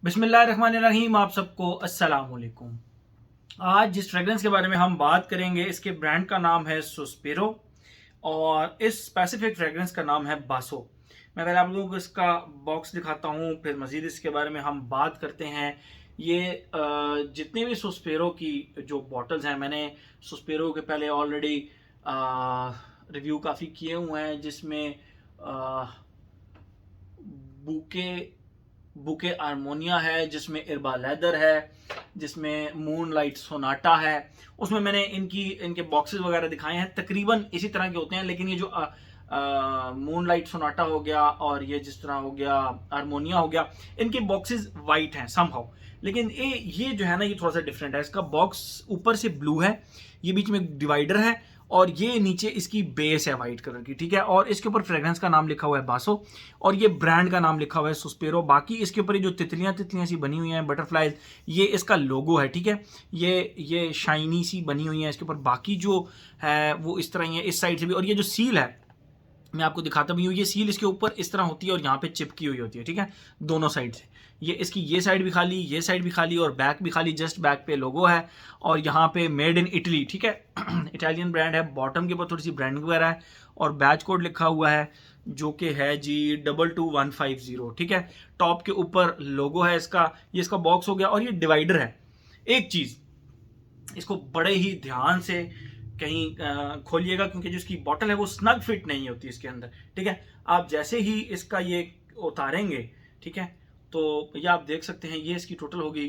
बिस्मिल्लाहिर्रहमानिर्रहीम। आप सबको अस्सलाम वालेकुम। आज जिस फ्रेग्रेंस के बारे में हम बात करेंगे इसके ब्रांड का नाम है सुस्पिरो और इस स्पेसिफिक फ्रेग्रेंस का नाम है बासो। मैं पहले आप लोगों को इसका बॉक्स दिखाता हूँ, फिर मज़ीद इसके बारे में हम बात करते हैं। ये जितनी भी सुस्पिरो की जो बॉटल्स हैं, मैंने सुस्पिरो के पहले ऑलरेडी रिव्यू काफ़ी किए हुए हैं, जिसमें बुके बुके आर्मोनिया है, जिसमें इरबा लेदर है, जिसमें मून लाइट सोनाटा है। उसमें मैंने इनके बॉक्सेस वगैरह दिखाए हैं, तकरीबन इसी तरह के होते हैं। लेकिन ये जो मून लाइट सोनाटा हो गया और ये जिस तरह हो गया हारमोनिया हो गया, इनके बॉक्सेस वाइट हैं समहाउ। लेकिन ये जो है ना, ये थोड़ा सा डिफरेंट है। इसका बॉक्स ऊपर से ब्लू है, ये बीच में डिवाइडर है और ये नीचे इसकी बेस है वाइट कलर की, ठीक है। और इसके ऊपर फ्रेग्रेंस का नाम लिखा हुआ है बासो और ये ब्रांड का नाम लिखा हुआ है सुस्पेरो। बाकी इसके ऊपर ये जो तितलियां तितलियां सी बनी हुई हैं, बटरफ्लाइज, ये इसका लोगो है, ठीक है। ये शाइनी सी बनी हुई है इसके ऊपर। बाकी जो है वो इस तरह ही है, इस साइड से भी। और ये जो सील है मैं आपको दिखाता भी हूँ, ये सील इसके ऊपर इस तरह होती है और यहाँ पे चिपकी हुई होती है, ठीक है, दोनों साइड से। ये साइड भी खाली, ये साइड भी खाली और बैक भी खाली। जस्ट बैक पे लोगो है और यहाँ पे मेड इन इटली, ठीक है, इटालियन ब्रांड है। बॉटम के ऊपर थोड़ी सी ब्रांडिंग वगैरह है और बैच कोड लिखा हुआ है जो कि है जी 22150, ठीक है। टॉप के ऊपर लोगो है इसका। ये इसका बॉक्स हो गया और ये डिवाइडर है। एक चीज़ इसको बड़े ही ध्यान से कहीं खोलिएगा, क्योंकि जो इसकी बॉटल है वो स्नग फिट नहीं होती इसके अंदर, ठीक है। आप जैसे ही इसका ये उतारेंगे, ठीक है, तो ये आप देख सकते हैं, ये इसकी टोटल होगी।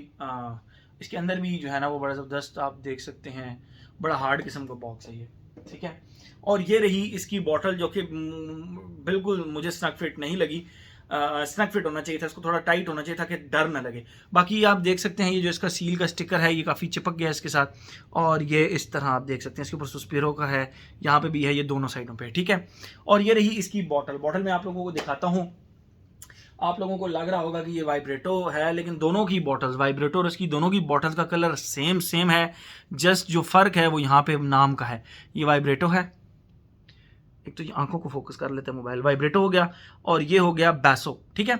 इसके अंदर भी जो है ना वो बड़ा ज़बरदस्त आप देख सकते हैं, बड़ा हार्ड किस्म का बॉक्स है ये, ठीक है। और ये रही इसकी बॉटल, जो कि बिल्कुल मुझे स्नग फिट नहीं लगी। स्नग फिट होना चाहिए था, इसको थोड़ा टाइट होना चाहिए था कि डर ना लगे। बाकी आप देख सकते हैं ये जो इसका सील का स्टिकर है ये काफ़ी चिपक गया है इसके साथ। और ये इस तरह आप देख सकते हैं, इसके ऊपर सुस्पिरो का है, यहाँ पे भी है, ये दोनों साइडों पे, ठीक है। और ये रही इसकी बॉटल मैं आप लोगों को दिखाता हूँ। आप लोगों को लग रहा होगा कि ये वाइब्रेटो है, लेकिन दोनों की बॉटल्स, वाइब्रेटो और इसकी दोनों की बॉटल्स का कलर सेम है। जस्ट जो फ़र्क है वो यहाँ पे नाम का है। ये वाइब्रेटो है, एक तो ये आंखों को फोकस कर लेते हैं मोबाइल, वाइब्रेटो हो गया और ये हो गया बैसो, ठीक है।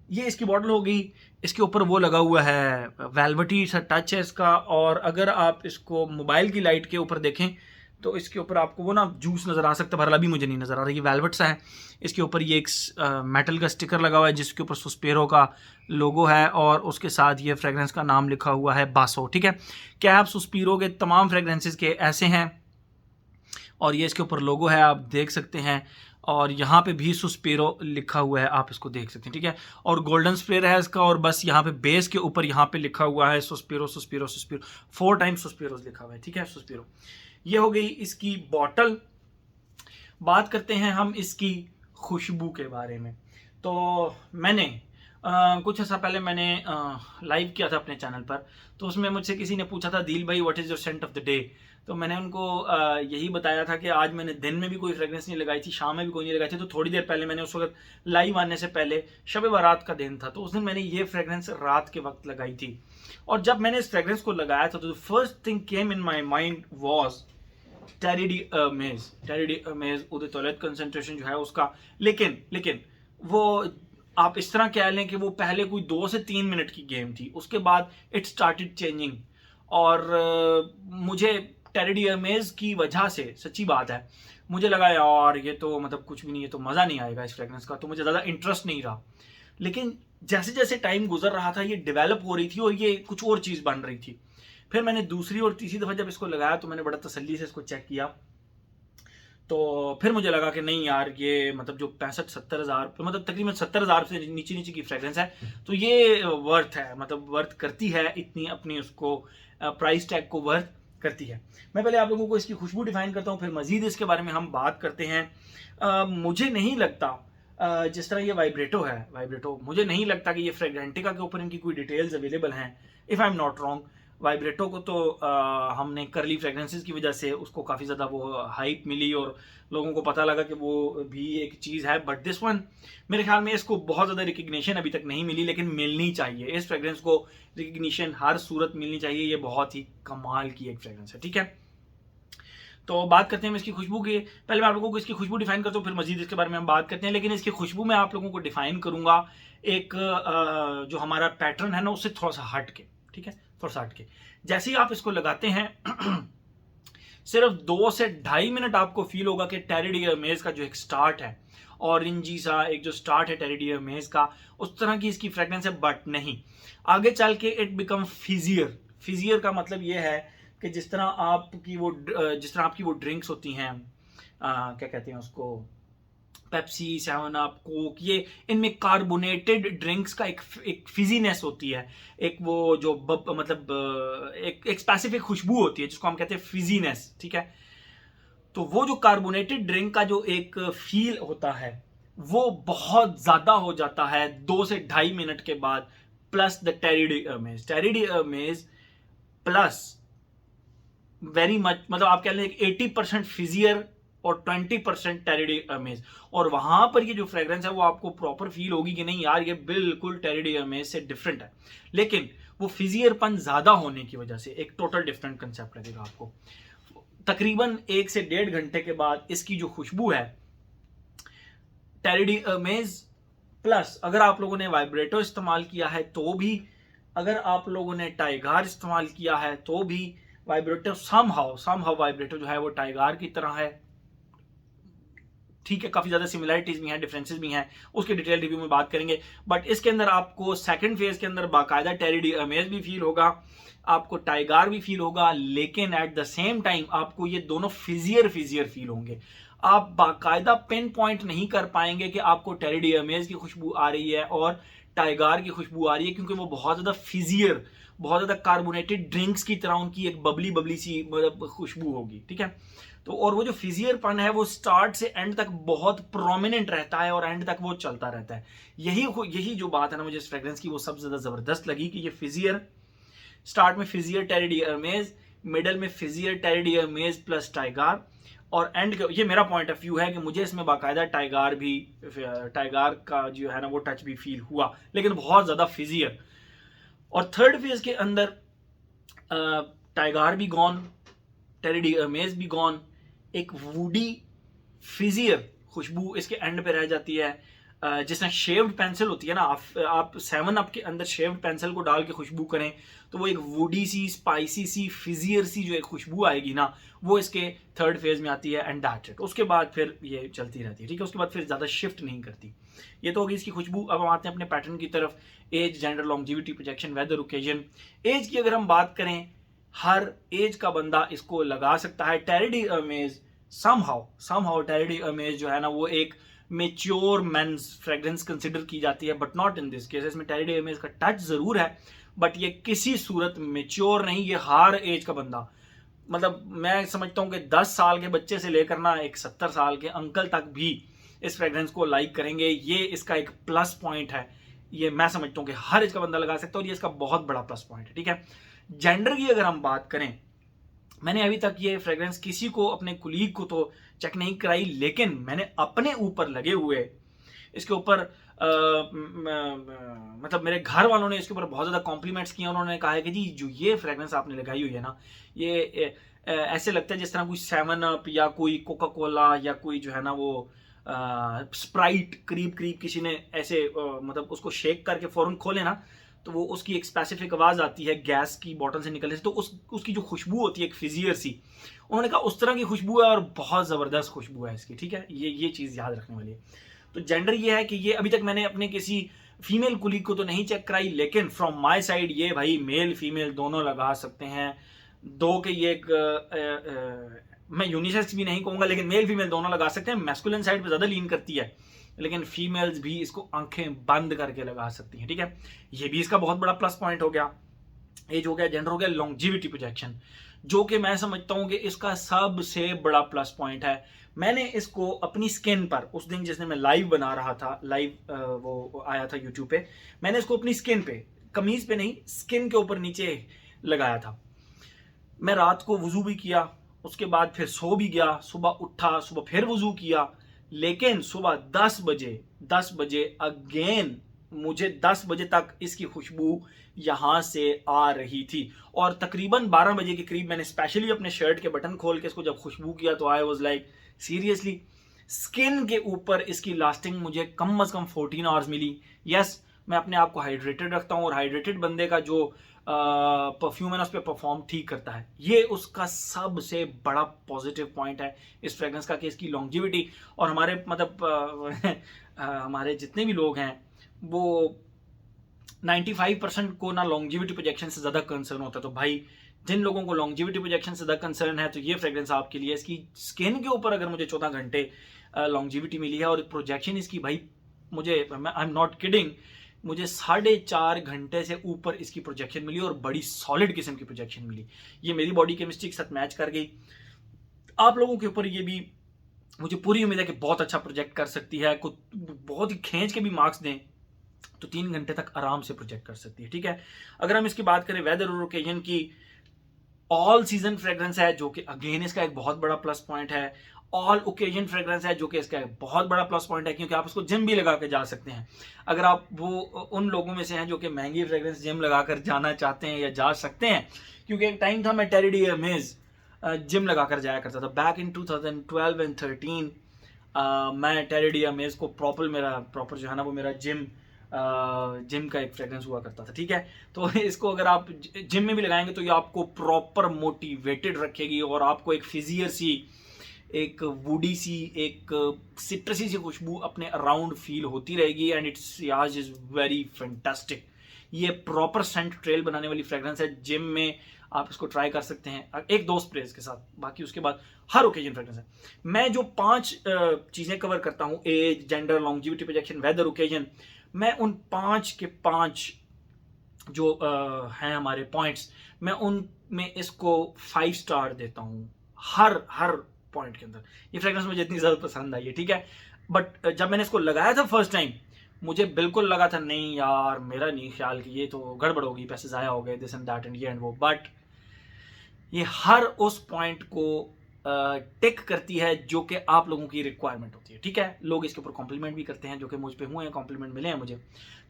ये इसकी बॉटल हो गई। इसके ऊपर वो लगा हुआ है, वेलवेटी सा टच है इसका। और अगर आप इसको मोबाइल की लाइट के ऊपर देखें तो इसके ऊपर आपको वो ना जूस नज़र आ सकता है, भरला भी मुझे नहीं नज़र आ रहा। ये वेलवेट सा है। इसके ऊपर ये एक मेटल का स्टिकर लगा हुआ है जिसके ऊपर सुस्पेरो का लोगो है और उसके साथ ये फ्रेग्रेंस का नाम लिखा हुआ है बासो, ठीक है। कैप सुस्पिरो के तमाम फ्रेग्रेंसेस के ऐसे हैं और ये इसके ऊपर लोगो है, आप देख सकते हैं। और यहाँ पे भी सुस्पेरो लिखा हुआ है, आप इसको देख सकते हैं, ठीक है। और गोल्डन स्प्रे है इसका, और बस यहाँ पे बेस के ऊपर यहाँ पे लिखा हुआ है सुस्पेरो सुस्पेरो सुस्पेरो, 4 टाइम्स सुस्पेरो लिखा हुआ है, ठीक है, सुस्पेरो। ये हो गई इसकी बॉटल। बात करते हैं हम इसकी खुशबू के बारे में। तो मैंने कुछ ऐसा पहले मैंने लाइव किया था अपने चैनल पर, तो उसमें मुझसे किसी ने पूछा था, दिल भाई what is your scent of the day. तो मैंने उनको यही बताया था कि आज मैंने दिन में भी कोई फ्रेग्रेंस नहीं लगाई थी, शाम में भी कोई नहीं लगाई थी। तो थोड़ी देर पहले मैंने, उस वक्त लाइव आने से पहले शब बारात का दिन था, तो उस दिन मैंने ये फ्रेग्रेंस रात के वक्त लगाई थी। और जब मैंने इस फ्रेग्रेंस को लगाया था तो first thing came in my mind was टेरी डी अमेज उदित तौलियत कंसंट्रेशन जो है उसका। लेकिन वो आप इस तरह कह लें कि वो पहले कोई 2 से 3 मिनट की गेम थी, उसके बाद इट स्टार्टेड चेंजिंग। और मुझे टेरी डी अमेज की वजह से, सच्ची बात है, मुझे लगा यार ये तो मतलब कुछ भी नहीं है, तो मज़ा नहीं आएगा इस फ्रेग्रेंस का, तो मुझे ज़्यादा इंटरेस्ट नहीं रहा। लेकिन जैसे जैसे टाइम गुजर रहा था ये डेवलप हो रही थी और ये कुछ और चीज़ बन रही थी। फिर मैंने दूसरी और तीसरी दफ़ा जब इसको लगाया तो मैंने बड़ा तसल्ली से इसको चेक किया। तो फिर मुझे लगा कि नहीं यार, ये मतलब जो 65-70 हज़ार, मतलब तकरीबन 70 हज़ार से नीचे नीचे की फ्रेग्रेंस है, तो ये वर्थ है, मतलब वर्थ करती है इतनी, अपनी उसको प्राइस टैग को वर्थ करती है। मैं पहले आप लोगों को इसकी खुशबू डिफाइन करता हूँ, फिर मजीद इसके बारे में हम बात करते हैं। मुझे नहीं लगता, जिस तरह ये वाइब्रेटो है, वाइब्रेटो मुझे नहीं लगता कि ये फ्रेग्रेंटिका के ऊपर इनकी कोई डिटेल्स अवेलेबल हैं, if I am not wrong. Vibrato को तो हमने करली फ्रेग्रेंसेस की वजह से उसको काफ़ी ज़्यादा वो हाइप मिली और लोगों को पता लगा कि वो भी एक चीज़ है। बट दिस वन मेरे ख्याल में इसको बहुत ज़्यादा रिकग्निशन अभी तक नहीं मिली, लेकिन मिलनी चाहिए। इस फ्रेग्रेंस को रिकग्निशन हर सूरत मिलनी चाहिए, ये बहुत ही कमाल की एक फ्रेग्रेंस है, ठीक है। तो बात करते हैं इसकी खुशबू की। पहले मैं आप लोगों को इसकी खुशबू डिफाइन करता हूँ, फिर मजीद इसके बारे में हम बात करते हैं। लेकिन इसकी खुशबू मैं आप लोगों को डिफाइन करूंगा एक जो हमारा पैटर्न है ना उससे थोड़ा सा हट के, ठीक है, थोड़ा सा हट के। जैसे ही आप इसको लगाते हैं सिर्फ 2 से 2.5 मिनट आपको फील होगा कि टेरी डी अमेज का जो एक स्टार्ट है, ऑरेंजी सा एक जो स्टार्ट है टेरी डी अमेज का, उस तरह की इसकी फ्रेग्रेंस है। बट नहीं, आगे चल के इट बिकम फिजियर। फिजियर का मतलब ये है कि जिस तरह आपकी वो ड्रिंक्स होती हैं, क्या कहते हैं उसको, पेप्सी, 7 अप, कोक, ये इनमें कार्बोनेटेड ड्रिंक्स का एक फिजीनेस होती है, एक वो जो मतलब एक स्पेसिफिक खुशबू होती है जिसको हम कहते हैं फिजीनेस, ठीक है। तो वो जो कार्बोनेटेड ड्रिंक का जो एक फील होता है वो बहुत ज्यादा हो जाता है 2 से 2.5 मिनट के बाद, plus the terry D amaze plus very much, मतलब आप कह लें 80% फिजियर और 20% टेरी डी अमेज। और वहां पर ये जो फ्रेग्रेंस है वो आपको प्रॉपर फील होगी कि नहीं यार ये बिल्कुल टेरी डी अमेज से डिफरेंट है, लेकिन वो फिजियरपन ज्यादा होने की वजह से एक टोटल डिफरेंट कंसेप्ट लगेगा आपको। तकरीबन 1 से 1.5 घंटे के बाद इसकी जो खुशबू है टेरी डी अमेज प्लस, अगर आप लोगों ने वाइब्रेटो इस्तेमाल किया है तो भी, अगर आप लोगों ने टाइगार इस्तेमाल किया है तो भी, वाइब्रेटो समहाउ वाइब्रेटो जो है वो टाइगार की तरह है, ठीक है। काफी ज्यादा सिमिलरिटीज भी हैं, डिफरेंसेस भी हैं, उसके डिटेल रिव्यू में बात करेंगे। बट इसके अंदर आपको सेकंड फेज के अंदर बाकायदा टेरी डी अमेज भी फील होगा, आपको टाइगार भी फील होगा, लेकिन एट द सेम टाइम आपको ये दोनों फिजियर फील होंगे। आप बाकायदा पिन पॉइंट नहीं कर पाएंगे कि आपको टेरी डी अमेज की खुशबू आ रही है और टाइगार की खुशबू आ रही है, क्योंकि वो बहुत ज्यादा फिजियर, बहुत ज्यादा कार्बोनेटेड ड्रिंक्स की तरह उनकी एक बबली सी मतलब खुशबू होगी, ठीक है। तो और वो जो फिजियरपन है वो स्टार्ट से एंड तक बहुत प्रोमिनेंट रहता है और एंड तक वो चलता रहता है। यही जो बात है ना मुझे इस फ्रेग्रेंस की वो सबसे ज्यादा जबरदस्त लगी कि ये फिजियर, स्टार्ट में फिजियर टेरी डी अमेज, मिडल में फिजियर टेरी डी अमेज प्लस टाइगार, और एंड ये मेरा पॉइंट ऑफ व्यू है कि मुझे इसमें बाकायदा टाइगार का जो है ना वो टच भी फील हुआ, लेकिन बहुत ज्यादा फिजियर। और थर्ड फेज के अंदर टाइगार भी गॉन, टेरी डी अमेज भी गॉन, एक वुडी फिजियर खुशबू इसके एंड पे रह जाती है। जिसमें शेव्ड पेंसिल होती है ना, आप 7 अप के अंदर शेव्ड पेंसिल को डाल के खुशबू करें तो वो एक वुडी सी, स्पाइसी सी, फिजियर सी जो एक खुशबू आएगी ना वो इसके थर्ड फेज में आती है, एंड दैट्स इट। उसके बाद फिर ये चलती रहती है, ठीक है। उसके बाद फिर ज्यादा शिफ्ट नहीं करती। ये तो होगी इसकी खुशबू। अब हम आते हैं अपने पैटर्न की तरफ। Age, gender, longevity, projection, weather, occasion. Age की अगर हम बात करें, हर एज का बंदा इसको लगा सकता है। टेरी डी अमेज समहाउ टेरी डी अमेज जो है ना वो एक मेच्योर मेंस फ्रेग्रेंस कंसिडर की जाती है, but not in this case. इसमें टेरी डी अमेज का टच जरूर है, बट ये किसी सूरत मेच्योर नहीं। ये हर एज का बंदा, मतलब मैं समझता हूं कि 10 साल के बच्चे से लेकर ना एक 70 साल के अंकल तक भी इस फ्रेग्रेंस को लाइक करेंगे। ये इसका एक प्लस पॉइंट है। ये मैं समझता हूं कि हर एज का बंदा लगा सकता है और ये इसका बहुत बड़ा प्लस पॉइंट है, ठीक है। जेंडर की अगर हम बात करें, मैंने अभी तक ये फ्रेग्रेंस किसी को, अपने कुलीग को तो चेक नहीं कराई, लेकिन मैंने अपने ऊपर लगे हुए इसके ऊपर मतलब मेरे घर वालों ने इसके ऊपर बहुत ज़्यादा कॉम्प्लीमेंट्स किए। उन्होंने कहा है कि जी जो ये फ्रेग्रेंस आपने लगाई हुई है ना, ये ऐसे लगता है जिस तरह कोई 7 अप या कोई कोका कोला या कोई जो है ना वो स्प्राइट करीब किसी ने ऐसे मतलब उसको शेक करके फौरन खोले ना तो वो उसकी एक स्पेसिफिक आवाज आती है गैस की बोतल से निकलने से, तो उसकी जो खुशबू होती है एक फिजियर सी, उन्होंने कहा उस तरह की खुशबू है और बहुत जबरदस्त खुशबू है इसकी, ठीक है। ये चीज याद रखने वाली है। तो जेंडर ये है कि ये अभी तक मैंने अपने किसी फीमेल कुलीग को तो नहीं चेक कराई, लेकिन फ्रॉम माय साइड ये भाई मेल फीमेल दोनों लगा सकते हैं। दो के ये एक मैं यूनिसेक्स भी नहीं कहूंगा, लेकिन मेल फीमेल दोनों लगा सकते हैं। मैस्कुलिन साइड पे ज्यादा लीन करती है, लेकिन फीमेल्स भी इसको आंखें बंद करके लगा सकती हैं, ठीक है। ये भी इसका बहुत बड़ा प्लस पॉइंट हो गया। एज हो गया, जेंडर हो गया, लॉन्जिविटी प्रोजेक्शन, जो कि मैं समझता हूं कि इसका सबसे बड़ा प्लस पॉइंट है। मैंने इसको अपनी स्किन पर उस दिन जिसने मैं लाइव बना रहा था, लाइव वो आया था यूट्यूब पे, मैंने इसको अपनी स्किन पे, कमीज पे नहीं, स्किन के ऊपर नीचे लगाया था। मैं रात को वजू भी किया, उसके बाद फिर सो भी गया, सुबह उठा, सुबह फिर वजू किया, लेकिन सुबह 10 बजे अगेन मुझे 10 बजे तक इसकी खुशबू यहाँ से आ रही थी और तकरीबन 12 बजे के करीब मैंने स्पेशली अपने शर्ट के बटन खोल के इसको जब खुशबू किया तो I was like seriously. Skin के ऊपर इसकी लास्टिंग मुझे कम से कम 14 आवर्स मिली। यस, मैं अपने आप को हाइड्रेटेड रखता हूँ और हाइड्रेटेड बंदे का जो परफ्यूम है ना उस पर परफॉर्म ठीक करता है। ये उसका सबसे बड़ा पॉजिटिव पॉइंट है इस फ्रेग्रेंस का कि इसकी लॉन्जिविटी। और हमारे मतलब हमारे जितने भी लोग हैं वो 95% को ना लॉन्जिविटी प्रोजेक्शन से ज़्यादा कंसर्न होता है। तो भाई जिन लोगों को लॉन्जिविटी प्रोजेक्शन से ज़्यादा कंसर्न है तो ये फ्रेग्रेंस आपके लिए। इसकी स्किन के ऊपर अगर मुझे 14 घंटे लॉन्जिविटी मिली है और प्रोजेक्शन इसकी भाई मुझे, आई एम नॉट किडिंग, मुझे 4.5 घंटे से ऊपर इसकी प्रोजेक्शन मिली और बड़ी सॉलिड किस्म की प्रोजेक्शन मिली। ये मेरी बॉडी केमिस्ट्री के साथ मैच कर गई। आप लोगों के ऊपर ये भी मुझे पूरी उम्मीद है कि बहुत अच्छा प्रोजेक्ट कर सकती है। कुछ बहुत ही खींच के भी मार्क्स दें तो 3 घंटे तक आराम से प्रोजेक्ट कर सकती है। ठीक है, अगर हम इसकी बात करें वेदर और ओकेजन की, ऑल सीजन फ्रेग्रेंस है जो कि अगेन इसका एक बहुत बड़ा प्लस पॉइंट है। ऑल ओकेजन फ्रेग्रेंस है जो कि इसका एक बहुत बड़ा प्लस पॉइंट है क्योंकि आप उसको जिम भी लगा के जा सकते हैं। अगर आप वो उन लोगों में से हैं जो कि महंगी फ्रेग्रेंस जिम लगा कर जाना चाहते हैं या जा सकते हैं, क्योंकि एक टाइम था मैं टेरी डी अमेज जिम लगा कर जाया करता था बैक इन 2012 एंड 13। मैं टेरी डी अमेज को प्रॉपर जो है ना वो मेरा जिम का एक फ्रेग्रेंस हुआ करता था। ठीक है, तो इसको अगर आप जिम में भी लगाएंगे तो ये आपको प्रॉपर मोटिवेटेड रखेगी और आपको एक फिजियर सी, एक वुडी सी, एक सिट्रसी सी खुशबू अपने अराउंड फील होती रहेगी एंड इट्स याज इज वेरी फैंटास्टिक। ये प्रॉपर सेंट ट्रेल बनाने वाली फ्रेग्रेंस है। जिम में आप इसको ट्राई कर सकते हैं एक दो स्प्रेज के साथ, बाकी उसके बाद हर ओकेजन फ्रेग्रेंस है। मैं जो 5 चीज़ें कवर करता हूँ, age, gender, longevity, projection, weather, occasion, मैं उन 5 के 5 जो हैं हमारे पॉइंट्स, मैं उनमें इसको 5 स्टार देता हूँ हर पॉइंट के अंदर। ये फ्रेग्रेंस मुझे इतनी ज़्यादा पसंद आई है। ठीक है, बट जब मैंने इसको लगाया था फर्स्ट टाइम मुझे बिल्कुल लगा था नहीं यार, मेरा नहीं ख्याल कि ये तो गड़बड़ होगी, पैसे ज़ाया हो गए, दिस एंड दैट एंड ये एंड वो। बट ये हर उस पॉइंट को टिक करती है जो कि आप लोगों की रिक्वायरमेंट होती है। ठीक है, लोग इसके ऊपर कॉम्प्लीमेंट भी करते हैं जो कि मुझ पे हुए हैं, कॉम्प्लीमेंट मिले हैं मुझे।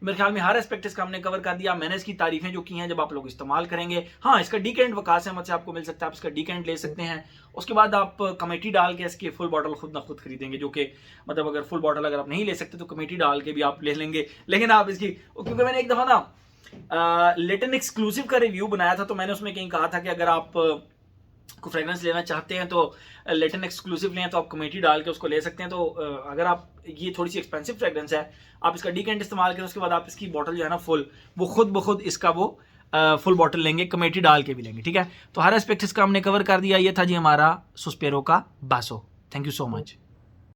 मेरे ख्याल में हर एस्पेक्ट इसका हमने कवर कर दिया। मैंने इसकी तारीफें जो की हैं जब आप लोग इस्तेमाल करेंगे, हाँ इसका डीकेंट वकास अहमद से आपको मिल सकता है, आप इसका डीकेंट ले सकते हैं। उसके बाद आप कमेटी डाल के इसकी फुल बॉटल खुद ना खुद खरीदेंगे, जो कि मतलब अगर फुल बॉटल अगर आप नहीं ले सकते तो कमेटी डाल के भी आप ले लेंगे। लेकिन आप इसकी, क्योंकि मैंने एक दफ़ा ना लिटन एक्सक्लूसिव का रिव्यू बनाया था तो मैंने उसमें कहीं कहा था कि अगर आप को फ्रेग्रेंस लेना चाहते हैं तो लिटन एक्सक्लूसिव लें तो आप कमेटी डाल के उसको ले सकते हैं। तो अगर आप, ये थोड़ी सी एक्सपेंसिव फ्रेग्रेंस है, आप इसका डीकेंट इस्तेमाल करें, उसके बाद आप इसकी बॉटल जो है ना फुल, वो खुद ब खुद इसका वो फुल बॉटल लेंगे, कमेटी डाल के भी लेंगे। ठीक है, तो हर एस्पेक्ट इसका हमने कवर कर दिया। ये था जी हमारा सुस्पेरो का बासो। Thank you so much.